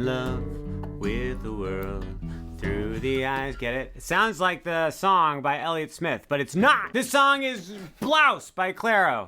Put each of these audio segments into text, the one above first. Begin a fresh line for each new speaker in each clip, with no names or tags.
love with the world through the eyes. Get it? It sounds like the song by Elliott Smith, but it's not. This song is Blouse by Clairo.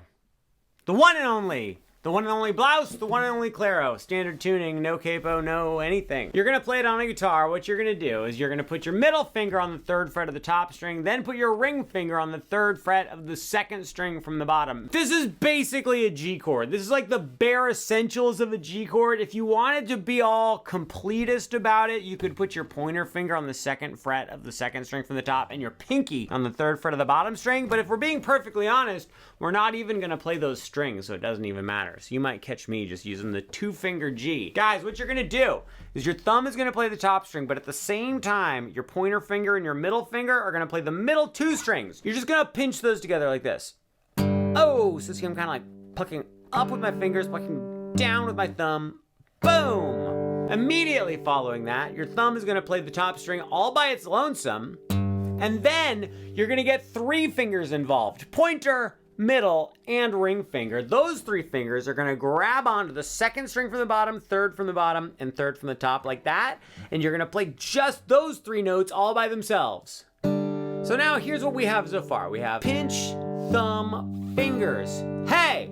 The one and only. The one and only Blouse, the one and only Clairo. Standard tuning, no capo, no anything. You're gonna play it on a guitar. What you're gonna do is you're gonna put your middle finger on the 3rd fret of the top string, then put your ring finger on the 3rd fret of the 2nd string from the bottom. This is basically a G chord. This is like the bare essentials of a G chord. If you wanted to be all completist about it, you could put your pointer finger on the 2nd fret of the 2nd string from the top and your pinky on the 3rd fret of the bottom string. But if we're being perfectly honest, we're not even gonna play those strings, so it doesn't even matter. So you might catch me just using the 2-finger G. Guys, what you're gonna do is your thumb is gonna play the top string, but at the same time, your pointer finger and your middle finger are gonna play the middle 2 strings. You're just gonna pinch those together like this. Oh, so see, I'm kind of like plucking up with my fingers, plucking down with my thumb. Boom! Immediately following that, your thumb is gonna play the top string all by its lonesome, and then you're gonna get 3 fingers involved. Pointer, middle, and ring finger. Those 3 fingers are gonna grab onto the 2nd string from the bottom, 3rd from the bottom, and 3rd from the top like that, and you're gonna play just those 3 notes all by themselves. So now here's what we have so far. We have pinch, thumb, fingers. Hey!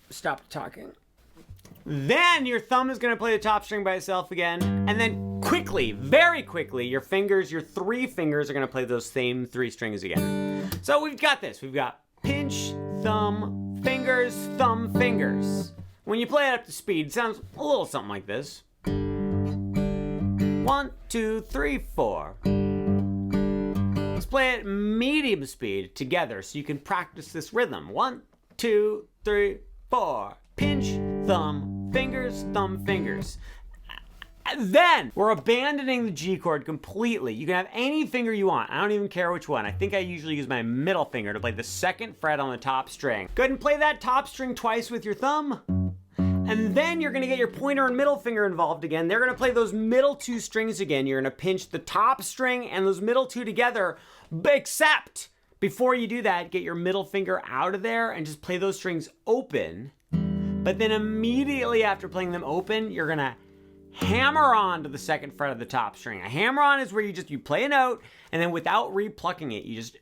Stop talking. Then your thumb is gonna play the top string by itself again, and then quickly, very quickly, your 3 fingers are gonna play those same 3 strings again. So we've got this. We've got pinch, thumb, fingers, thumb, fingers. When you play it up to speed, it sounds a little something like this. 1, 2, 3, 4. Let's play it medium speed together so you can practice this rhythm. 1, 2, 3, 4. Pinch, thumb, fingers, thumb, fingers. Then we're abandoning the G chord completely. You can have any finger you want. I don't even care which one. I think I usually use my middle finger to play the 2nd fret on the top string. Go ahead and play that top string twice with your thumb. And then you're gonna get your pointer and middle finger involved again. They're gonna play those middle 2 strings again. You're gonna pinch the top string and those middle 2 together, except before you do that, get your middle finger out of there and just play those strings open. But then immediately after playing them open, you're gonna hammer on to the 2nd fret of the top string. A hammer on is where you play a note, and then without re-plucking it, you just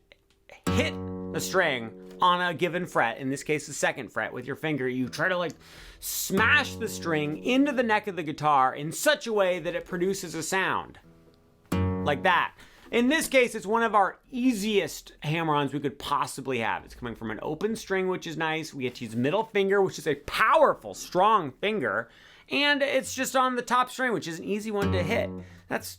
hit the string on a given fret, in this case the 2nd fret, with your finger. You try to like smash the string into the neck of the guitar in such a way that it produces a sound. Like that. In this case, it's one of our easiest hammer-ons we could possibly have. It's coming from an open string, which is nice. We get to use middle finger, which is a powerful, strong finger. And it's just on the top string, which is an easy one to hit. That's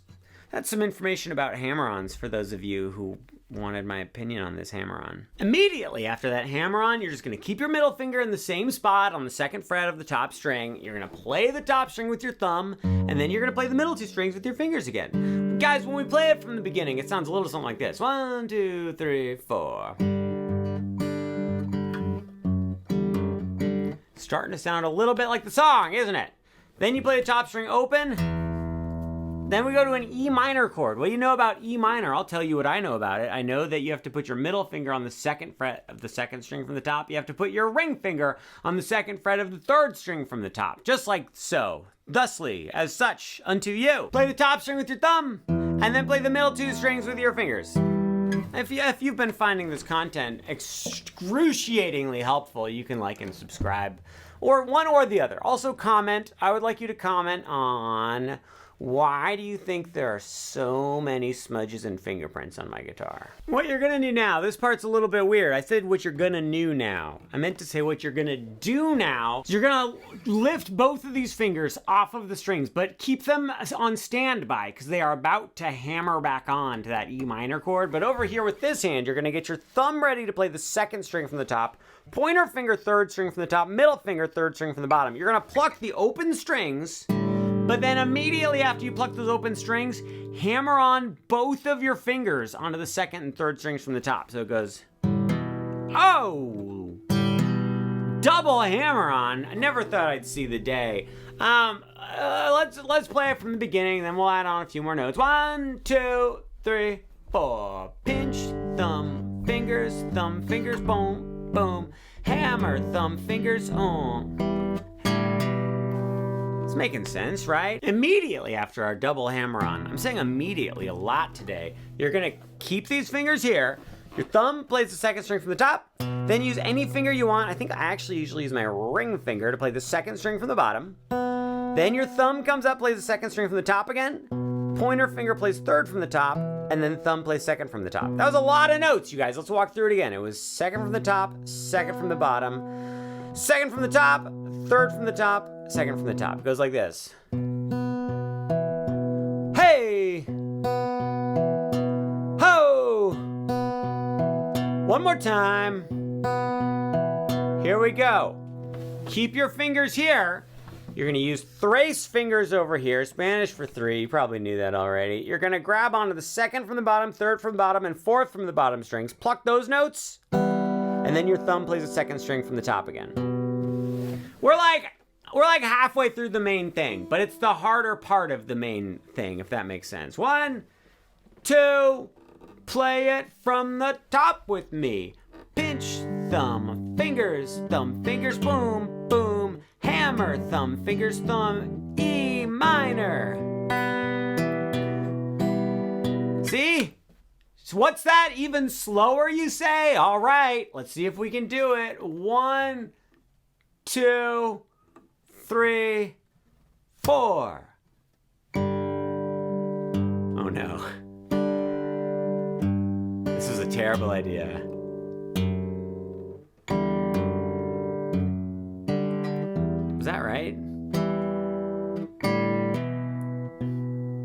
some information about hammer-ons for those of you who wanted my opinion on this hammer-on. Immediately after that hammer-on, you're just gonna keep your middle finger in the same spot on the 2nd fret of the top string. You're gonna play the top string with your thumb, and then you're gonna play the middle 2 strings with your fingers again. Guys, when we play it from the beginning, it sounds a little something like this. 1, 2, 3, 4. Starting to sound a little bit like the song, isn't it? Then you play the top string open. Then we go to an E minor chord. What do you know about E minor? I'll tell you what I know about it. I know that you have to put your middle finger on the 2nd fret of the 2nd string from the top. You have to put your ring finger on the 2nd fret of the 3rd string from the top. Just like so. Thusly, as such, unto you. Play the top string with your thumb, and then play the middle 2 strings with your fingers. If you've been finding this content excruciatingly helpful, you can like and subscribe, or one or the other. Also comment. I would like you to comment on why do you think there are so many smudges and fingerprints on my guitar? What you're gonna do now, this part's a little bit weird. I said what you're gonna do now. I meant to say what you're gonna do now. You're gonna lift both of these fingers off of the strings, but keep them on standby because they are about to hammer back on to that E minor chord. But over here with this hand, you're gonna get your thumb ready to play the 2nd string from the top, pointer finger 3rd string from the top, middle finger 3rd string from the bottom. You're gonna pluck the open strings, but then immediately after you pluck those open strings, hammer on both of your fingers onto the 2nd and 3rd strings from the top. So it goes, oh, double hammer on. I never thought I'd see the day. Let's play it from the beginning, then we'll add on a few more notes. 1, 2, 3, 4. Pinch, thumb, fingers, boom, boom. Hammer, thumb, fingers, making sense, right? Immediately after our double hammer-on, I'm saying immediately a lot today, you're gonna keep these fingers here. Your thumb plays the second string from the top, then use any finger you want. I think I actually usually use my ring finger to play the second string from the bottom. Then your thumb comes up, plays the second string from the top again. Pointer finger plays third from the top, and then thumb plays second from the top. That was a lot of notes, you guys. Let's walk through it again. It was second from the top, second from the bottom, second from the top, third from the top, second from the top. It goes like this. Hey! Ho! One more time. Here we go. Keep your fingers here. You're gonna use tres fingers over here, Spanish for three, you probably knew that already. You're gonna grab onto the second from the bottom, third from the bottom, and fourth from the bottom strings. Pluck those notes, and then your thumb plays a second string from the top again. We're like halfway through the main thing, but it's the harder part of the main thing, if that makes sense. 1, 2, play it from the top with me. Pinch, thumb, fingers, boom, boom. Hammer, thumb, fingers, thumb, E minor. See? So what's that? Even slower, you say? All right, let's see if we can do it. 1, 2, 3, 4. Oh no. This is a terrible idea. Was that right?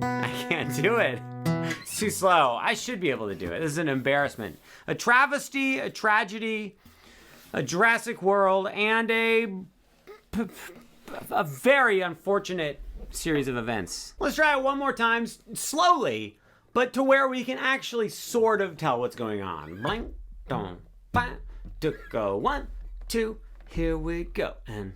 I can't do it. It's too slow. I should be able to do it. This is an embarrassment. A travesty, a tragedy, a Jurassic World, and a very unfortunate series of events. Let's try it one more time, slowly, but to where we can actually sort of tell what's going on. Blank, don't, bang, to go. 1, 2, here we go. And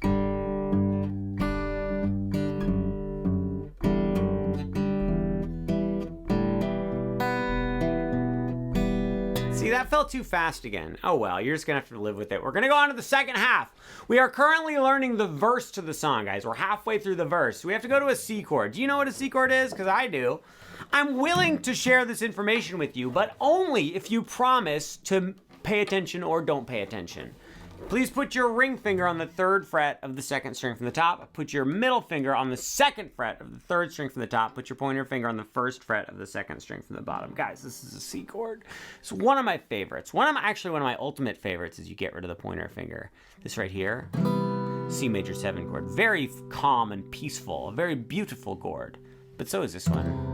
see, that felt too fast again. Oh well, you're just gonna have to live with it. We're gonna go on to the second half. We are currently learning the verse to the song, guys. We're halfway through the verse. We have to go to a C chord. Do you know what a C chord is? Because I do. I'm willing to share this information with you, but only if you promise to pay attention or don't pay attention. Please put your ring finger on the 3rd fret of the 2nd string from the top. Put your middle finger on the 2nd fret of the 3rd string from the top. Put your pointer finger on the 1st fret of the 2nd string from the bottom. Guys, this is a C chord. It's one of my favorites. Actually, one of my ultimate favorites is you get rid of the pointer finger. This right here, C major 7 chord. Very calm and peaceful. A very beautiful chord. But so is this one.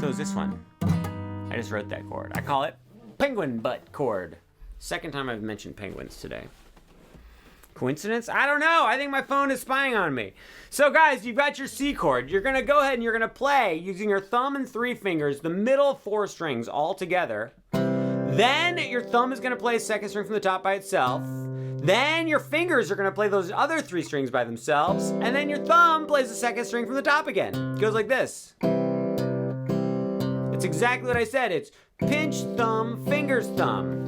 So is this one. I just wrote that chord. I call it penguin butt chord. Second time I've mentioned penguins today. Coincidence? I don't know. I think my phone is spying on me. So guys, you've got your C chord. You're gonna go ahead and you're gonna play using your thumb and 3 fingers, the middle 4 strings all together. Then your thumb is gonna play 2nd string from the top by itself. Then your fingers are gonna play those other 3 strings by themselves. And then your thumb plays the 2nd string from the top again. It goes like this. It's exactly what I said. It's pinch, thumb, fingers, thumb.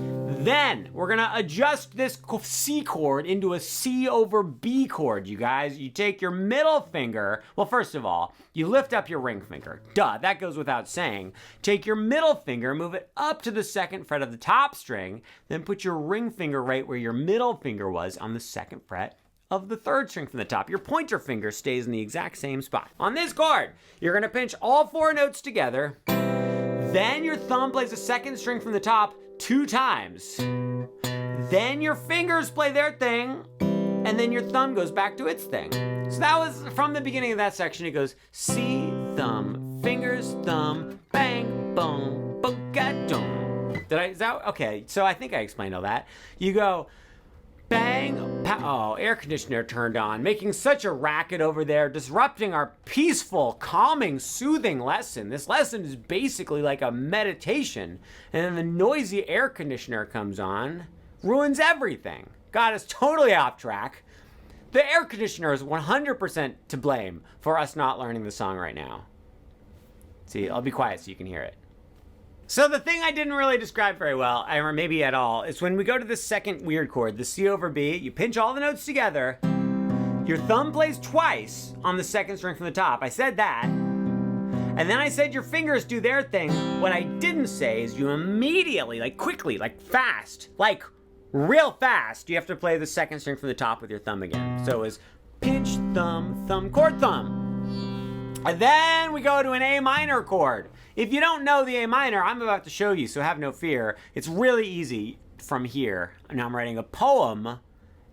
Then we're gonna adjust this C chord into a C over B chord, you guys. You take your middle finger, well, first of all, you lift up your ring finger. Duh, that goes without saying. Take your middle finger, move it up to the 2nd fret of the top string, then put your ring finger right where your middle finger was on the 2nd fret of the 3rd string from the top. Your pointer finger stays in the exact same spot. On this chord, you're gonna pinch all 4 notes together. Then your thumb plays the 2nd string from the top 2 times. Then your fingers play their thing, and then your thumb goes back to its thing. So that was from the beginning of that section. It goes C, thumb, fingers, thumb, bang, boom, boom-ga-dum. Okay, so I think I explained all that. You go bang, air conditioner turned on, making such a racket over there, disrupting our peaceful, calming, soothing lesson. This lesson is basically like a meditation, and then the noisy air conditioner comes on, ruins everything. Got us totally off track. The air conditioner is 100% to blame for us not learning the song right now. See, I'll be quiet so you can hear it. So the thing I didn't really describe very well, or maybe at all, is when we go to the second weird chord, the C over B, you pinch all the notes together, your thumb plays twice on the second string from the top. I said that. And then I said your fingers do their thing. What I didn't say is you immediately, like quickly, like fast, like real fast, you have to play the second string from the top with your thumb again. So it's pinch, thumb, thumb, chord, thumb. And then we go to an A minor chord. If you don't know the A minor, I'm about to show you, so have no fear. It's really easy from here. Now I'm writing a poem,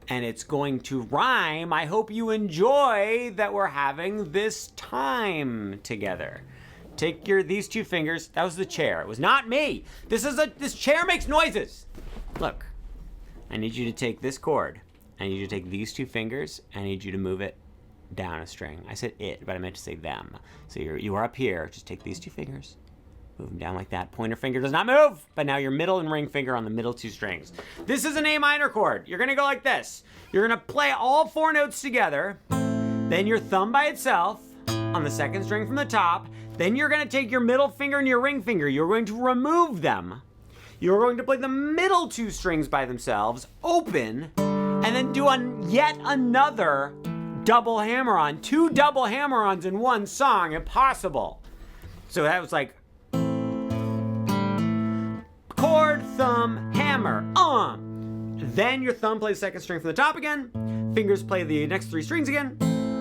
and it's going to rhyme. I hope you enjoy that we're having this time together. Take these two fingers. That was the chair. It was not me. This chair makes noises. Look, I need you to take this chord. I need you to take these two fingers. I need you to move it down a string. I said it, but I meant to say them. So you are up here. Just take these two fingers. Move them down like that. Pointer finger does not move, but now your middle and ring finger on the middle two strings. This is an A minor chord. You're gonna go like this. You're gonna play all four notes together, then your thumb by itself on the second string from the top. Then you're gonna take your middle finger and your ring finger. You're going to remove them. You're going to play the middle two strings by themselves, open, and then do yet another double hammer-on. 2 double hammer-ons in one song. Impossible. So that was like chord, thumb, hammer, Then your thumb plays second string from the top again. Fingers play the next 3 strings again.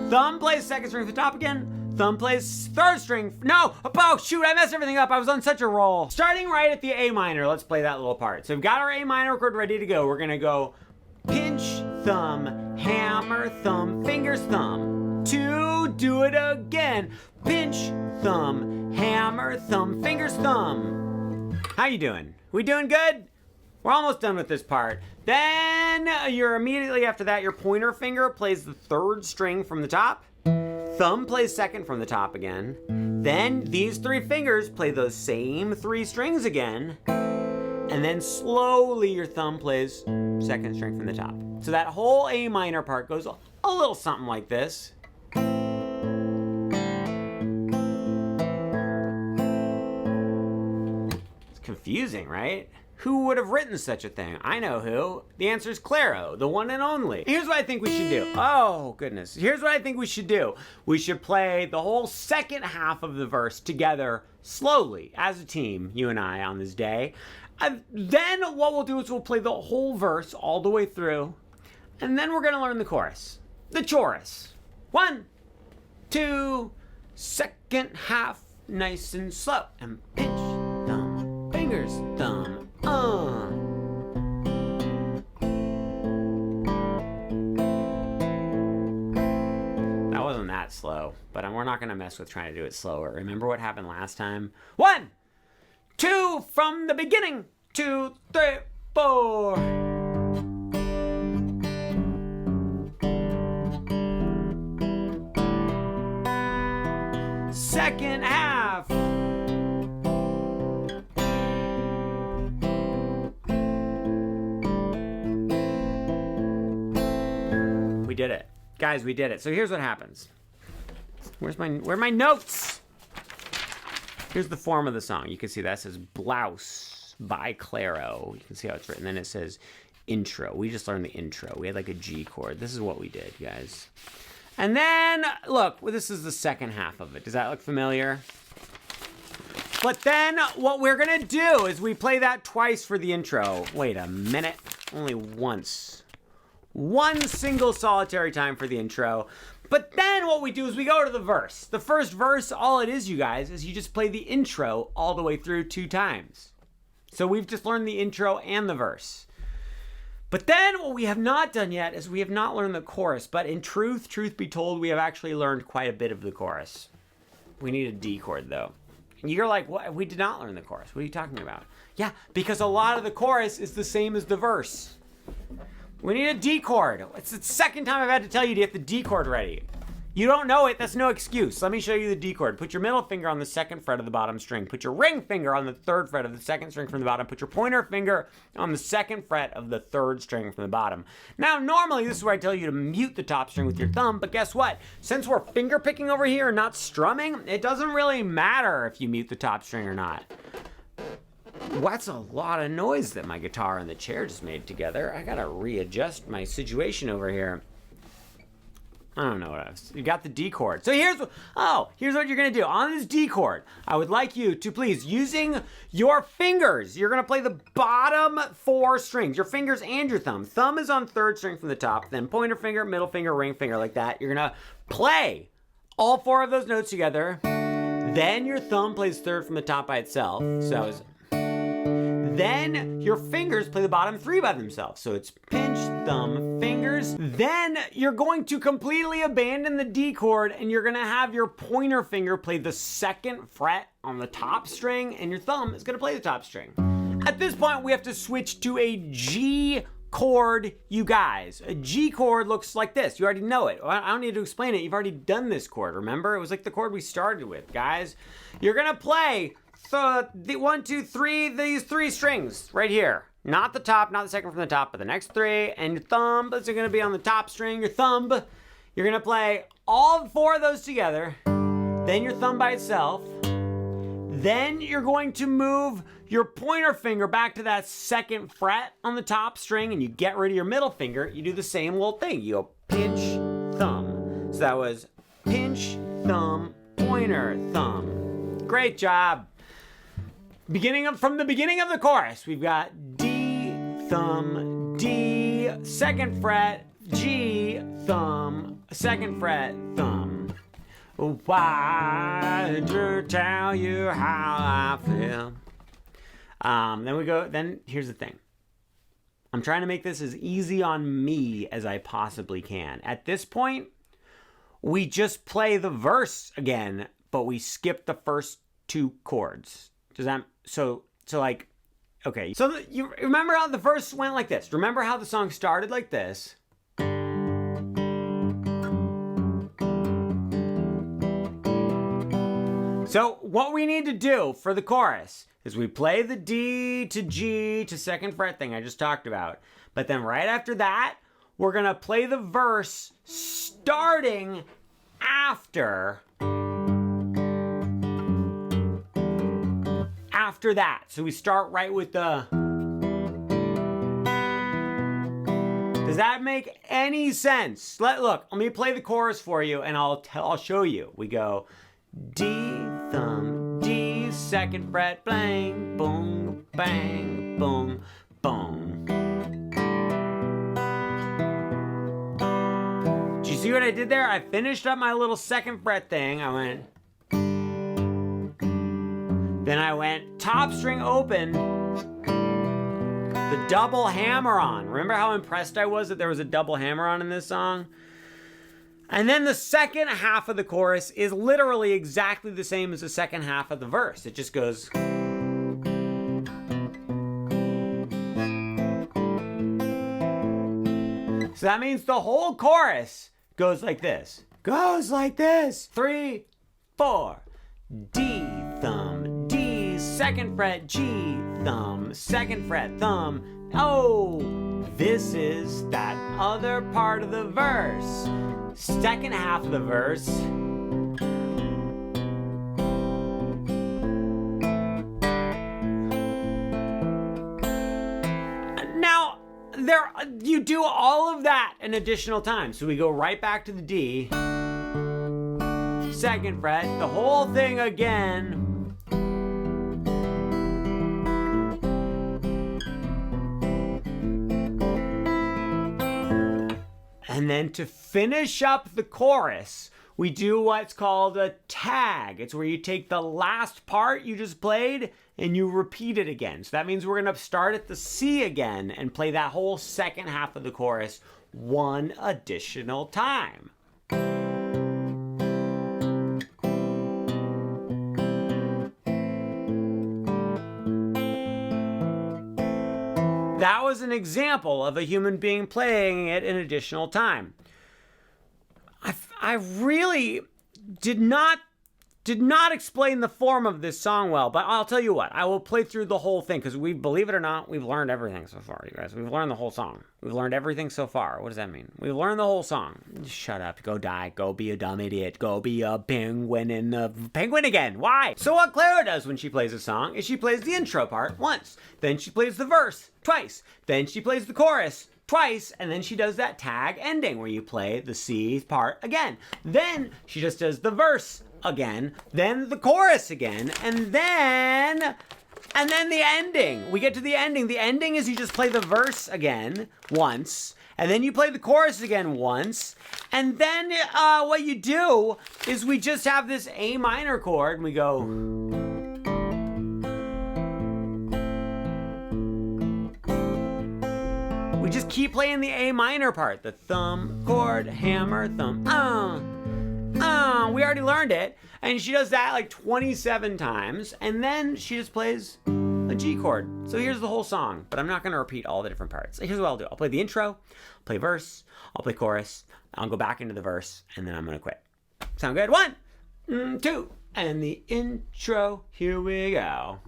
Thumb plays second string from the top again. Thumb plays third string. No! Oh, shoot, I messed everything up. I was on such a roll. Starting right at the A minor, let's play that little part. So we've got our A minor chord ready to go. We're gonna go pinch, thumb, hammer, thumb, fingers, thumb. 2, do it again. Pinch, thumb, hammer, thumb, fingers, thumb. How you doing? We doing good? We're almost done with this part. Then you're immediately after that, your pointer finger plays the third string from the top. Thumb plays second from the top again. Then these 3 fingers play those same 3 strings again. And then slowly your thumb plays second string from the top. So that whole A minor part goes a little something like this. It's confusing, right? Who would have written such a thing? I know who. The answer is Clairo, the one and only. Here's what I think we should do. Oh, goodness. Here's what I think we should do. We should play the whole second half of the verse together slowly as a team, you and I, on this day. Then what we'll do is we'll play the whole verse all the way through, and then we're going to learn the chorus, the chorus. 1, 2, second half, nice and slow, and pinch, thumb, fingers, thumb. That wasn't that slow, but we're not gonna mess with trying to do it slower. Remember what happened last time? 1, 2, from the beginning. 2, 3, 4. Second half. We did it. Guys, we did it. So here's what happens. Where are my notes? Here's the form of the song. You can see that says Blouse by Clairo. You can see how it's written. Then it says intro. We just learned the intro. We had like a G chord. This is what we did, guys. And then, look, this is the second half of it. Does that look familiar? But then what we're gonna do is we play that twice for the intro. Wait a minute. Only once. One single solitary time for the intro. But then what we do is we go to the verse. The first verse, all it is, you guys, is you just play the intro all the way through 2 times. So we've just learned the intro and the verse. But then what we have not done yet is we have not learned the chorus. But in truth be told, we have actually learned quite a bit of the chorus. We need a D chord, though. And you're like, what? We did not learn the chorus. What are you talking about? Yeah, because a lot of the chorus is the same as the verse. We need a D chord. It's the second time I've had to tell you to get the D chord ready. You don't know it, that's no excuse. Let me show you the D chord. Put your middle finger on the 2nd fret of the bottom string. Put your ring finger on the 3rd fret of the 2nd string from the bottom. Put your pointer finger on the 2nd fret of the 3rd string from the bottom. Now, normally this is where I tell you to mute the top string with your thumb, but guess what? Since we're finger picking over here and not strumming, it doesn't really matter if you mute the top string or not. That's a lot of noise that my guitar and the chair just made together. I gotta readjust my situation over here. I don't know what else. You got the D chord. So here's what you're gonna do. On this D chord, I would like you to please, using your fingers, you're gonna play the bottom 4 strings, your fingers and your thumb. Thumb is on 3rd string from the top, then pointer finger, middle finger, ring finger, like that. You're gonna play all 4 of those notes together. Then your thumb plays 3rd from the top by itself. So that was. Then your fingers play the bottom 3 by themselves. So it's pinch, thumb, fingers. Then you're going to completely abandon the D chord and you're gonna have your pointer finger play the 2nd fret on the top string and your thumb is gonna play the top string. At this point, we have to switch to a G chord, you guys. A G chord looks like this. You already know it. I don't need to explain it. You've already done this chord, remember? It was like the chord we started with, guys. You're gonna play the 1, 2, 3, these 3 strings right here. Not the top, not the 2nd from the top, but the next 3. And your thumb is gonna be on the top string. Your thumb, you're gonna play all 4 of those together. Then your thumb by itself. Then you're going to move your pointer finger back to that 2nd fret on the top string and you get rid of your middle finger. You do the same little thing. You go pinch, thumb. So that was pinch, thumb, pointer, thumb. Great job. From the beginning of the chorus, we've got D, thumb, D, 2nd fret, G, thumb, 2nd fret, thumb. Why to tell you how I feel? Then here's the thing. I'm trying to make this as easy on me as I possibly can. At this point, we just play the verse again, but we skip the first 2 chords. Does that, so like, okay. So you remember how the verse went like this? Remember how the song started like this? So what we need to do for the chorus is we play the D to G to 2nd fret thing I just talked about. But then right after that, we're gonna play the verse starting after that. So we start right with the... Does that make any sense? Look, let me play the chorus for you and I'll show you. We go D, thumb, D, 2nd fret, bang, boom, bang, boom, boom. Do you see what I did there? I finished up my little 2nd fret thing. I went... Then I went top string open, the double hammer on. Remember how impressed I was that there was a double hammer on in this song? And then the 2nd half of the chorus is literally exactly the same as the 2nd half of the verse. It just goes... So that means the whole chorus goes like this. Goes like this. 3, 4. D, thumb, D, 2nd fret, G, thumb, 2nd fret, thumb. Oh, this is that other part of the verse. 2nd half of the verse. Now, you do all of that an additional time. So we go right back to the D. 2nd fret, the whole thing again. And then to finish up the chorus, we do what's called a tag. It's where you take the last part you just played and you repeat it again. So that means we're gonna start at the C again and play that whole 2nd half of the chorus 1 additional time. That was an example of a human being playing it an additional time. I really did not explain the form of this song well, but I'll tell you what, I will play through the whole thing because believe it or not, we've learned everything so far, you guys. We've learned the whole song. We've learned everything so far. What does that mean? We've learned the whole song. Shut up. Go die. Go be a dumb idiot. Go be a penguin in the penguin again. Why? So what Clairo does when she plays a song is she plays the intro part once. Then she plays the verse twice. Then she plays the chorus twice, and then she does that tag ending where you play the C part again. Then she just does the verse again, then the chorus again, and then the ending. We get to the ending. The ending is you just play the verse again once, and then you play the chorus again once, and then what you do is we just have this A minor chord, and we go. We just keep playing the A minor part, the thumb, chord, hammer, thumb, we already learned it. And she does that like 27 times, and then she just plays a G chord. So here's the whole song, but I'm not gonna repeat all the different parts. Here's what I'll do. I'll play the intro, I'll play verse, I'll play chorus, I'll go back into the verse, and then I'm gonna quit. Sound good? 1, 2, and the intro, here we go.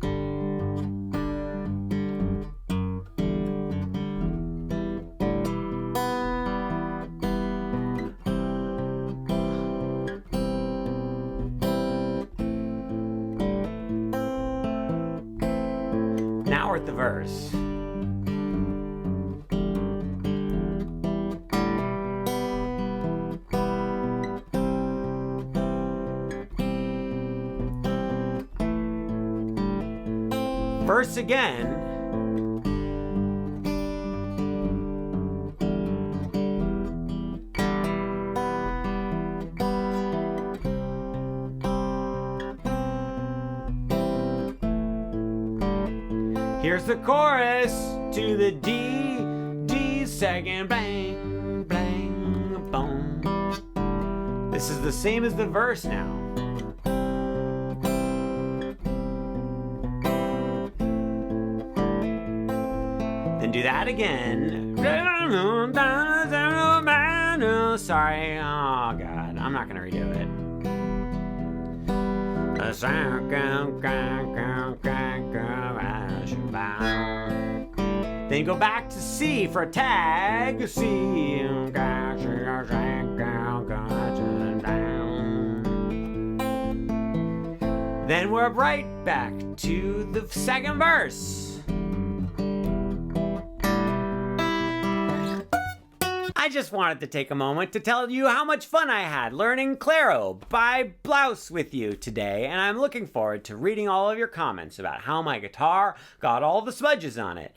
Now we're at the verse. Verse again. Here's the chorus to the D second, bang, bang, boom. This is the same as the verse now. Then do that again. Sorry, oh God, I'm not gonna redo it. Then go back to C for a tag. C. Then we're right back to the second verse. I just wanted to take a moment to tell you how much fun I had learning Clairo by Blouse with you today, and I'm looking forward to reading all of your comments about how my guitar got all the smudges on it.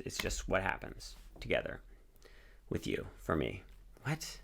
It's just what happens together with you, for me. What?